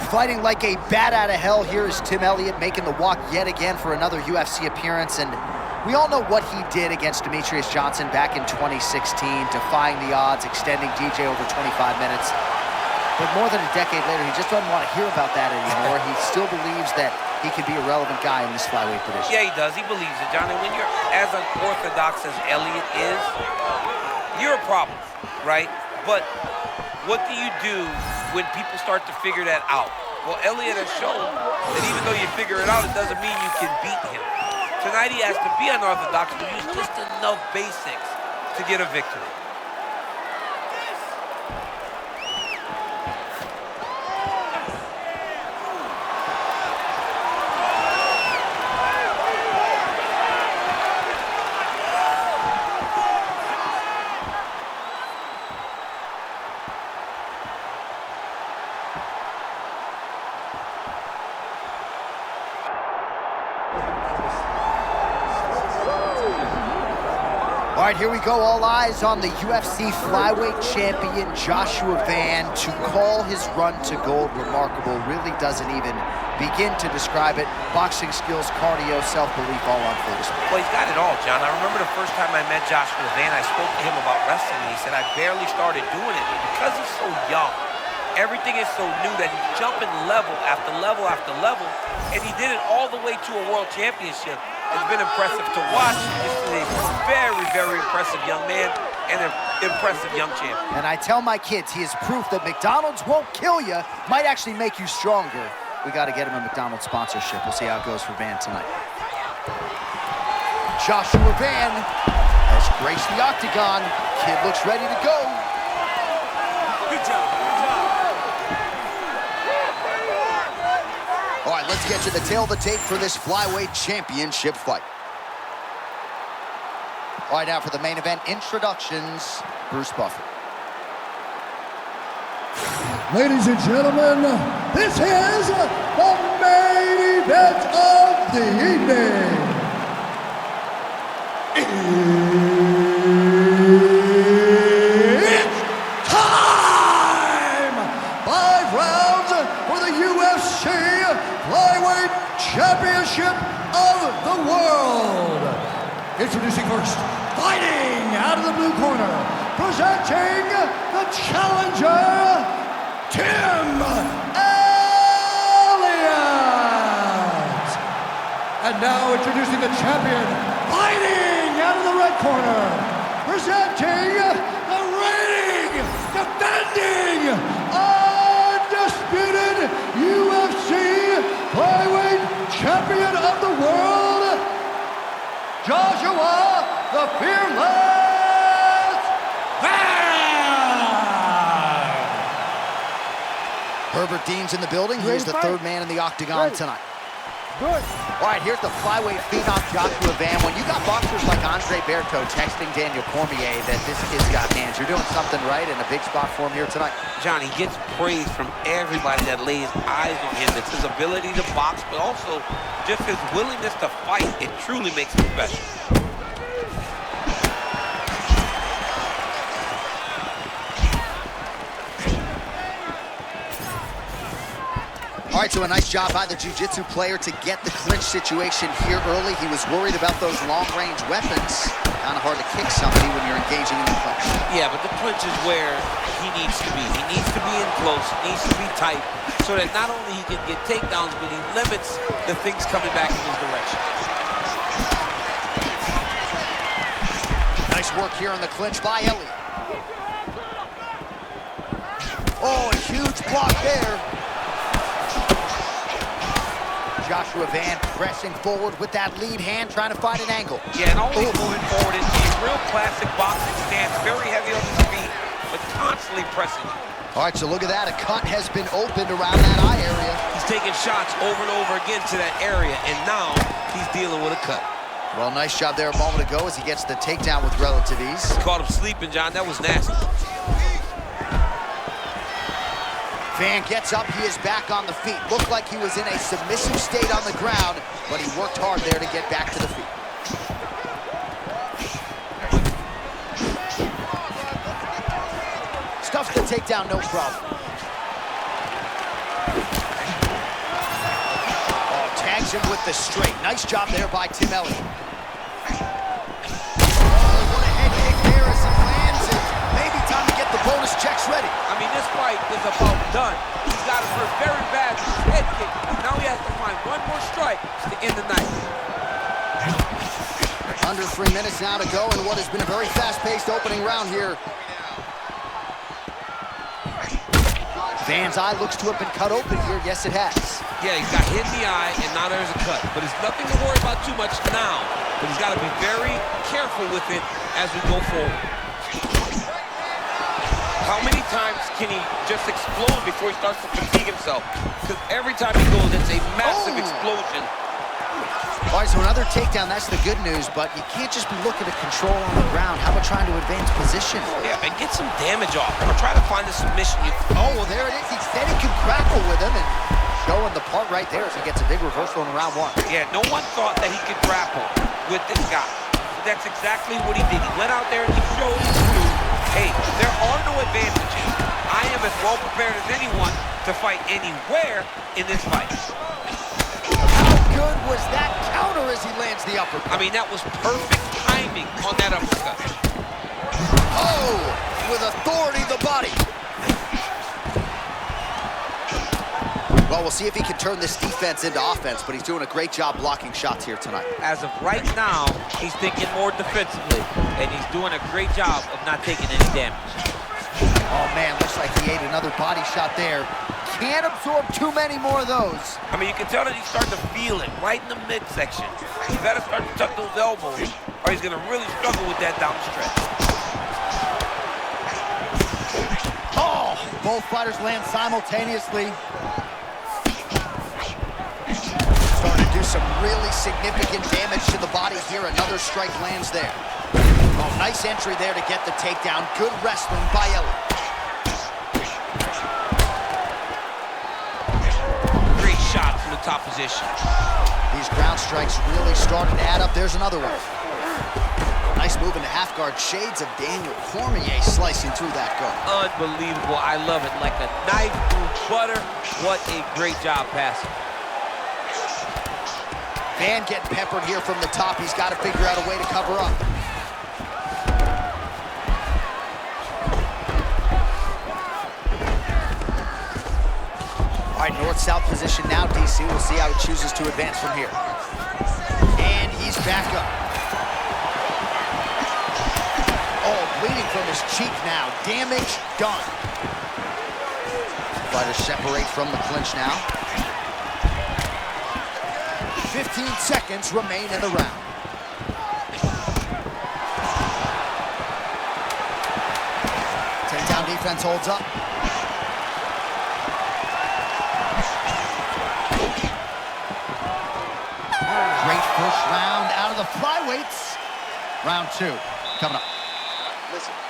Fighting like a bat out of hell, here is Tim Elliott making the walk yet again for another UFC appearance. And we all know what he did against Demetrius Johnson back in 2016, defying the odds, extending DJ over 25 minutes. But more than a decade later, he just doesn't want to hear about that anymore. He still believes that he can be a relevant guy in this flyweight division. Yeah, he does. He believes it, John. And when you're as unorthodox as Elliott is, you're a problem, right? But what do you do when people start to figure that out? Well, Elliott has shown that even though you figure it out, it doesn't mean you can beat him. Tonight he has to be unorthodox, but use just enough basics to get a victory. All right, here we go. All eyes on the UFC flyweight champion, Joshua Van. To call his run to gold remarkable really doesn't even begin to describe it. Boxing skills, cardio, self-belief, all on full display. Well, he's got it all, John. I remember the first time I met Joshua Van, I spoke to him about wrestling, and he said, I barely started doing it. But because he's so young, everything is so new that he's jumping level after level after level, and he did it all the way to a world championship. It's been impressive to watch. He's a very, very impressive young man and an impressive young champion. And I tell my kids, he is proof that McDonald's won't kill you, might actually make you stronger. We got to get him a McDonald's sponsorship. We'll see how it goes for Van tonight. Joshua Van has graced the octagon. Kid looks ready to go. Good job. All right, let's get to the tail of the tape for this flyweight championship fight. All right, now for the main event introductions, Bruce Buffer. Ladies and gentlemen, this is the main event of the evening. It's time! 5 rounds for the UFC Flyweight Championship of the World. Introducing first, fighting out of the blue corner, presenting the challenger, Tim Elliott. And now introducing the champion, fighting out of the red corner, presenting the reigning, defending, undisputed UFC Flyweight Champion of the World, Joshua the Fearless Van! Herbert Dean's in the building. He's the third man in the octagon tonight. Good. All right, here's the flyweight phenom Joshua Van. When you got boxers like Andre Berto texting Daniel Cormier that this kid's got hands, you're doing something right in a big spot for him here tonight. John, he gets praise from everybody that lays eyes on him. It's his ability to box, but also just his willingness to fight. It truly makes him special. All right, so a nice job by the jiu-jitsu player to get the clinch situation here early. He was worried about those long-range weapons. Kind of hard to kick somebody when you're engaging in the clinch. Yeah, but the clinch is where he needs to be. He needs to be in close, he needs to be tight, so that not only he can get takedowns, but he limits the things coming back in his direction. Nice work here in the clinch by Elliott. Oh, a huge block there. Joshua Van pressing forward with that lead hand, trying to find an angle. Yeah, and always moving forward into a real classic boxing stance, very heavy on his feet, but constantly pressing. All right, so look at that. A cut has been opened around that eye area. He's taking shots over and over again to that area, and now he's dealing with a cut. Well, nice job there a moment ago as he gets the takedown with relative ease. Caught him sleeping, John. That was nasty. Van gets up, he is back on the feet. Looked like he was in a submissive state on the ground, but he worked hard there to get back to the feet. Stuffs the takedown, no problem. lands him with the straight. Nice job there by Tim Elliott. What a head kick there as he lands it. Maybe time to get the bonus checks ready. I mean, this fight is about done. He's got him hurt very bad with his head kick. Now he has to find one more strike to end the night. Under 3 minutes now to go in what has been a very fast-paced opening round here. Van's eye looks to have been cut open here. Yes, it has. Yeah, he's got hit in the eye, and now there's a cut. But it's nothing to worry about too much now. But he's got to be very careful with it as we go forward. How many times can he just explode before he starts to fatigue himself? Because every time he goes, it's a massive explosion. All right, so another takedown, that's the good news, but you can't just be looking to control on the ground. How about trying to advance position? Yeah, and get some damage off, or try to find the submission. Oh, well, there it is. He said he could grapple with him, and showing the part right there as he gets a big reversal in round one. Yeah, no one thought that he could grapple with this guy. But that's exactly what he did. He went out there and he showed hey, there are no advantages. I am as well prepared as anyone to fight anywhere in this fight. How good was that counter as he lands the uppercut? I mean, that was perfect timing on that uppercut. Oh, with authority the body. Well, we'll see if he can turn this defense into offense, but he's doing a great job blocking shots here tonight. As of right now, he's thinking more defensively, and he's doing a great job of not taking any damage. Oh, man, looks like he ate another body shot there. Can't absorb too many more of those. I mean, you can tell that he's starting to feel it right in the midsection. He's got to start to tuck those elbows, or he's going to really struggle with that down stretch. Oh, both fighters land simultaneously. Starting to do some really significant damage to the body here. Another strike lands there. Oh, nice entry there to get the takedown. Good wrestling by Elliott. Great shot from the top position. These ground strikes really starting to add up. There's another one. Nice move into half guard. Shades of Daniel Cormier slicing through that guard. Unbelievable. I love it. Like a knife through butter. What a great job passing. Van getting peppered here from the top. He's got to figure out a way to cover up. All right, north-south position now, DC. We'll see how he chooses to advance from here. And he's back up. Oh, bleeding from his cheek now. Damage done. Fighters separate from the clinch now. 15 seconds remain in the round. Takedown defense holds up. Great first round out of the flyweights. Round two coming up.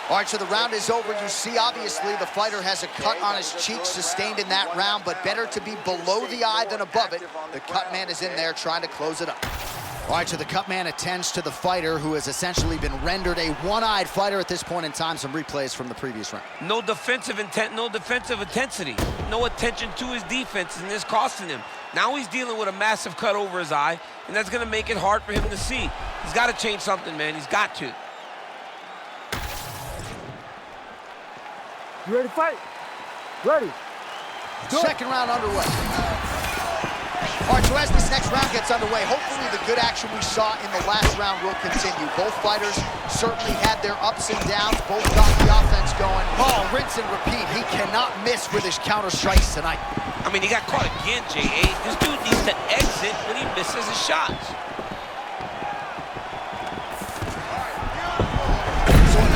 All right, so the round is over. You see, obviously, the fighter has a cut on his cheek sustained in that round, but better to be below the eye than above it. The cut man is in there trying to close it up. All right, so the cut man attends to the fighter who has essentially been rendered a one-eyed fighter at this point in time. Some replays from the previous round. No defensive intent, no defensive intensity. No attention to his defense, and this costing him. Now he's dealing with a massive cut over his eye, and that's going to make it hard for him to see. He's got to change something, man. He's got to. You ready to fight? Ready. Second round underway. All right, so as this next round gets underway, hopefully the good action we saw in the last round will continue. Both fighters certainly had their ups and downs. Both got the offense going. Oh, rinse and repeat. He cannot miss with his counter strikes tonight. I mean, he got caught again, J.A. This dude needs to exit when he misses his shots.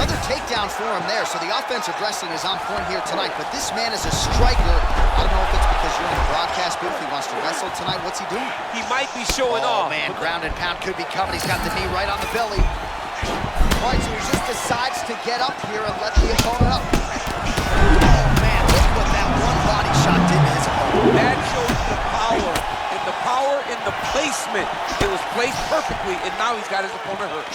Another takedown for him there, so the offensive wrestling is on point here tonight, but this man is a striker. I don't know if it's because you're in the broadcast booth, he wants to wrestle tonight. What's he doing? He might be showing off. Oh, man, ground and pound could be coming. He's got the knee right on the belly. All right, so he just decides to get up here and let the opponent up. Oh, man, look what that one body shot did to his opponent. That shows the power in the placement. It was placed perfectly, and now he's got his opponent hurt.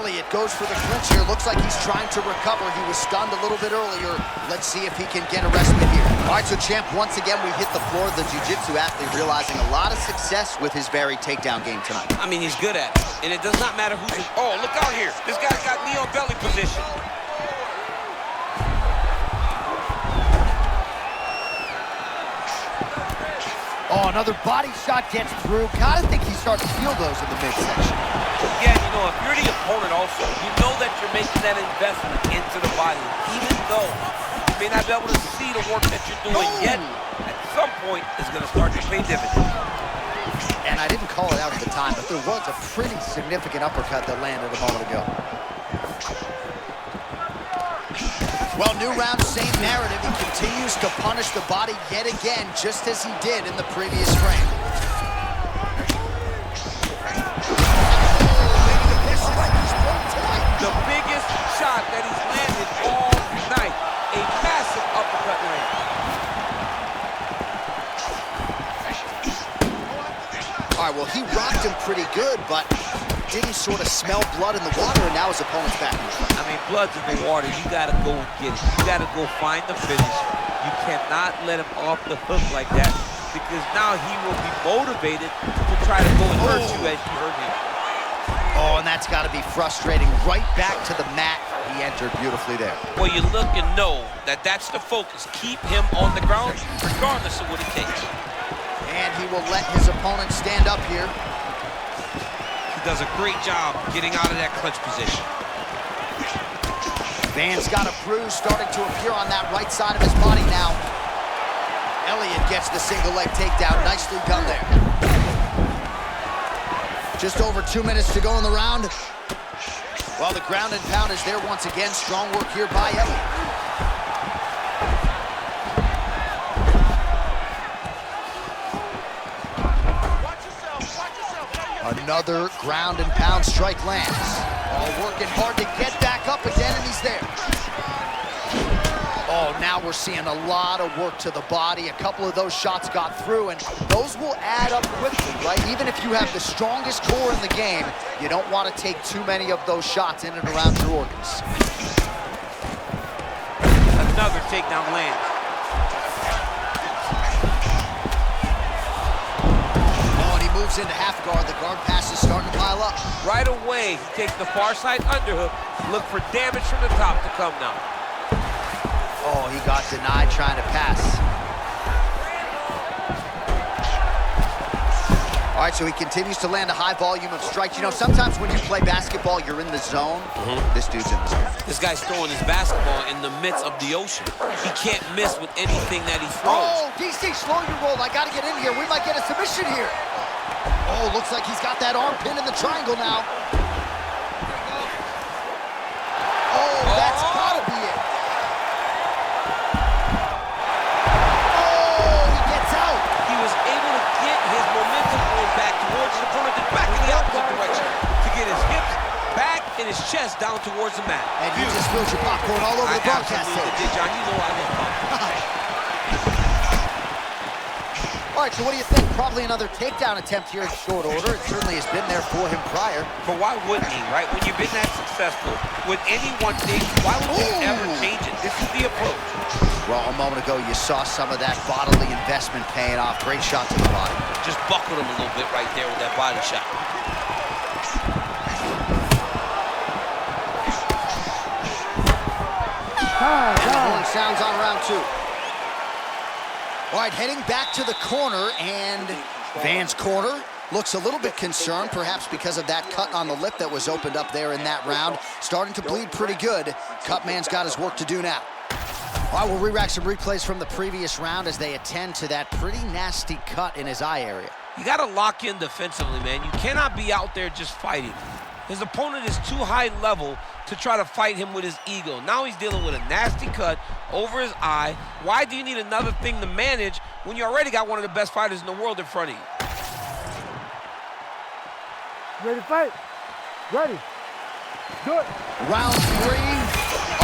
Elliott goes for the clinch here. Looks like he's trying to recover. He was stunned a little bit earlier. Let's see if he can get a respite here. All right, so champ, once again, we hit the floor. The jiu-jitsu athlete realizing a lot of success with his varied takedown game tonight. I mean, he's good at it. And it does not matter who's in. Oh, look out here. This guy's got knee on belly position. Oh, another body shot gets through. Gotta think he's starting to feel those in the midsection. Yeah, you know, if you're the opponent also, you know that you're making that investment into the body. Even though you may not be able to see the work that you're doing yet, at some point, it's going to start to pay dividends. And I didn't call it out at the time, but there was a pretty significant uppercut that landed a moment ago. Well, new round, same narrative. He continues to punish the body yet again, just as he did in the previous frame. The biggest shot that he's landed all night. A massive uppercut land. All right, well, he rocked him pretty good, but didn't sort of smell blood in the water, and now his opponent's back. I mean, blood's in the water. You got to go get it. You got to go find the finish. You cannot let him off the hook like that, because now he will be motivated to try to go and hurt you as you hurt him. Oh, and that's got to be frustrating. Right back to the mat. He entered beautifully there. Well, you look and know that that's the focus. Keep him on the ground, regardless of what it takes. And he will let his opponent stand up here. He does a great job getting out of that clinch position. Van's got a bruise starting to appear on that right side of his body now. Elliott gets the single leg takedown. Nicely done there. Just over 2 minutes to go in the round. Well, the ground and pound is there once again. Strong work here by Elliott. Another ground and pound strike lands. All working hard to get back up again, and he's there. Oh, now we're seeing a lot of work to the body. A couple of those shots got through, and those will add up quickly, right? Even if you have the strongest core in the game, you don't want to take too many of those shots in and around your organs. Another takedown lands. Moves into half guard. The guard pass is starting to pile up. Right away, he takes the far side underhook. Look for damage from the top to come now. Oh, he got denied trying to pass. All right, so he continues to land a high volume of strikes. You know, sometimes when you play basketball, you're in the zone. This dude's in the zone. This guy's throwing his basketball in the midst of the ocean. He can't miss with anything that he throws. Oh, DC, slow your roll. I got to get in here. We might get a submission here. Oh, looks like he's got that arm pin in the triangle now. Oh, that's gotta be it. Oh, he gets out. He was able to get his momentum going back towards his opponent, then back in the opposite direction to get his hips back and his chest down towards the mat. And you just spilled your popcorn all over the broadcast tape. Did, John. You know I love popcorn. All right, so what do you think? Probably another takedown attempt here in short order. It certainly has been there for him prior. But why wouldn't he, right? When you've been that successful with any one thing, why would you ever change it? This is the approach. Well, a moment ago, you saw some of that bodily investment paying off. Great shot to the body. Just buckled him a little bit right there with that body shot. And the horn sounds on round 2. All right, heading back to the corner, and Van's corner looks a little bit concerned, perhaps because of that cut on the lip that was opened up there in that round. Starting to bleed pretty good. Cutman's got his work to do now. All right, we'll re-rack some replays from the previous round as they attend to that pretty nasty cut in his eye area. You got to lock in defensively, man. You cannot be out there just fighting. His opponent is too high level to try to fight him with his ego. Now he's dealing with a nasty cut over his eye. Why do you need another thing to manage when you already got one of the best fighters in the world in front of you? Ready to fight? Ready. Do it. Round 3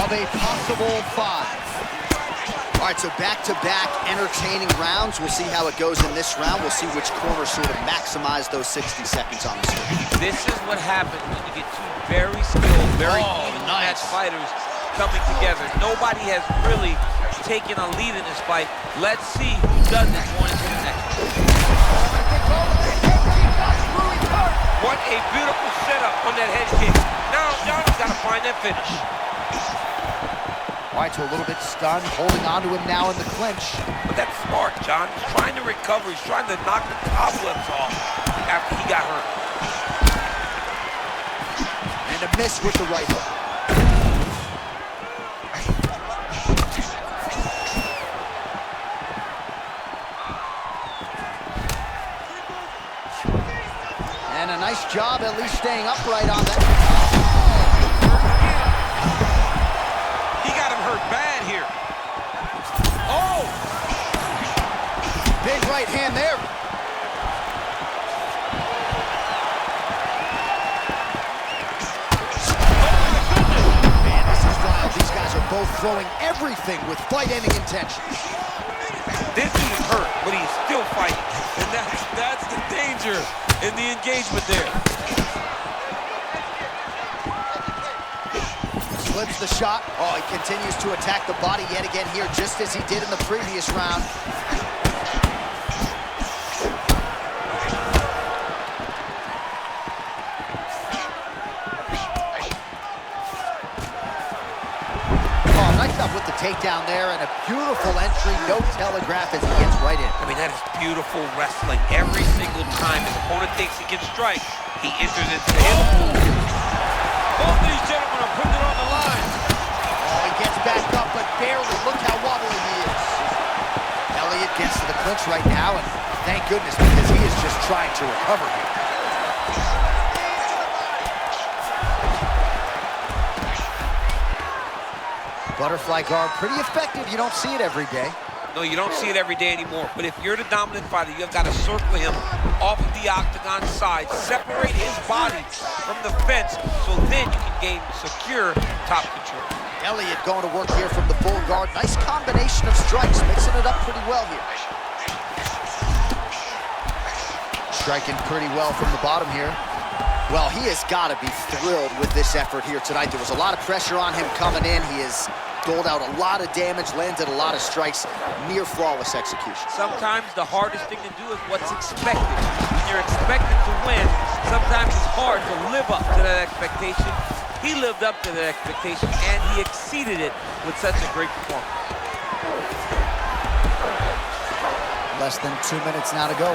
of a possible 5. All right, so back-to-back entertaining rounds. We'll see how it goes in this round. We'll see which corner sort of maximize those 60 seconds on the screen. This is what happens when you get two very skilled, very nice. match fighters coming together. Nobody has really taken a lead in this fight. Let's see who does it going into the next one. What a beautiful setup on that head kick. Now Johnny's got to find that finish. All right, so a little bit stunned, holding on to him now in the clinch. But that's smart, John. He's trying to recover. He's trying to knock the cobwebs off after he got hurt. And a miss with the right hook. And a nice job at least staying upright on that. Hurt bad here. Oh! Big right hand there. Man, this is wild. These guys are both throwing everything with fight-ending intentions. This dude is hurt, but he's still fighting. And that's the danger in the engagement there. Flips the shot. Oh, he continues to attack the body yet again here, just as he did in the previous round. Oh, nice up with the takedown there, and a beautiful entry, no telegraph as he gets right in. I mean, that is beautiful wrestling. Every single time his opponent thinks he can strike, he enters into the hip. Both of these gentlemen are putting it on the line. Oh, he gets back up, but barely. Look how wobbly he is. Elliott gets to the clinch right now, and thank goodness, because he is just trying to recover here. Butterfly guard, pretty effective. You don't see it every day. No, you don't see it every day anymore. But if you're the dominant fighter, you've got to circle him off of the octagon side, separate his body from the fence, so then you can gain secure top control. Elliott going to work here from the full guard. Nice combination of strikes, mixing it up pretty well here. Striking pretty well from the bottom here. Well, he has got to be thrilled with this effort here tonight. There was a lot of pressure on him coming in. He has doled out a lot of damage, landed a lot of strikes, near flawless execution. Sometimes the hardest thing to do is what's expected. When you're expected to win, sometimes it's hard to live up to that expectation. He lived up to that expectation, and he exceeded it with such a great performance. Less than 2 minutes now to go.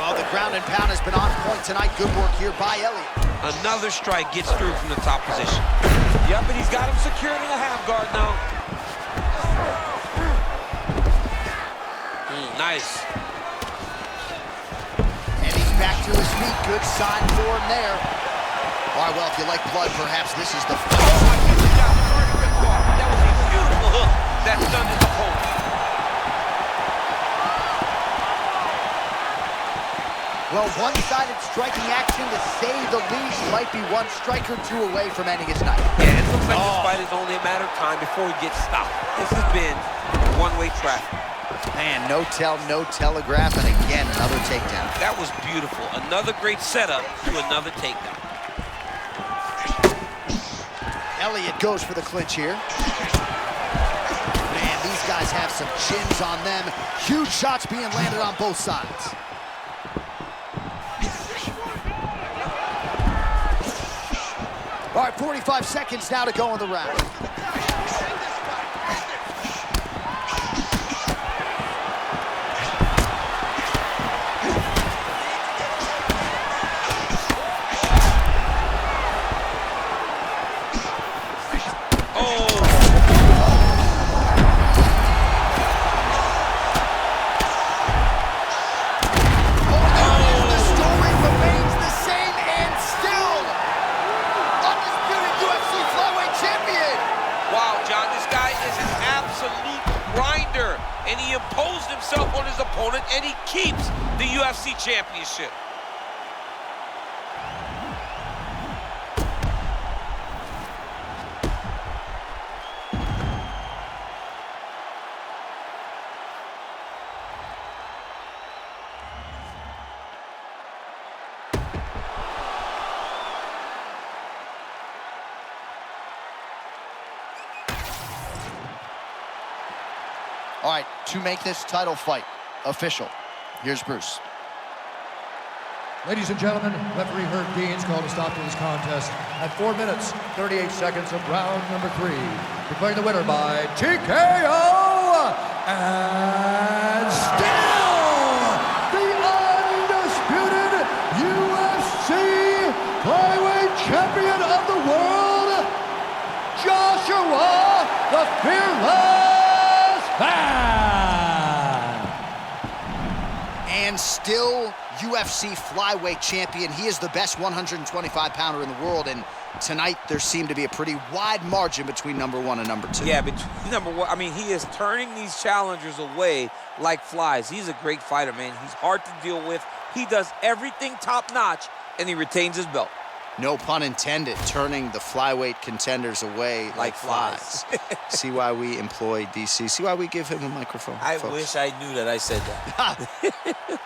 Well, the ground and pound has been on point tonight. Good work here by Elliott. Another strike gets through from the top position. Yep, and he's got him secured in the half guard now. Nice. And he's back to his feet. Good sign for him there. All right, well, if you like blood, perhaps this is the fight. That was a beautiful hook that stunned his opponent. Well, one-sided striking action, to say the least, might be one strike or two away from ending his night. Yeah, it looks like this fight is only a matter of time before he gets stopped. This has been one-way traffic. Man, no tell, no telegraph, and again, another takedown. That was beautiful. Another great setup to another takedown. Elliott goes for the clinch here. Man, these guys have some chins on them. Huge shots being landed on both sides. All right, 45 seconds now to go in the round. And he imposed himself on his opponent, and he keeps the UFC championship. All right, to make this title fight official, here's Bruce. Ladies and gentlemen, referee Herb Dean's called a stop to this contest at 4 minutes, 38 seconds of round number 3. Declaring the winner by TKO, and still the undisputed UFC flyweight champion of the world, Joshua the Fearless Man. And still UFC flyweight champion. He is the best 125-pounder in the world, and tonight there seemed to be a pretty wide margin between number 1 and number 2. Yeah, between number 1, I mean, he is turning these challengers away like flies. He's a great fighter, man. He's hard to deal with. He does everything top-notch, and he retains his belt. No pun intended, turning the flyweight contenders away like flies. See why we employ DC. See why we give him a microphone. I wish I knew that I said that.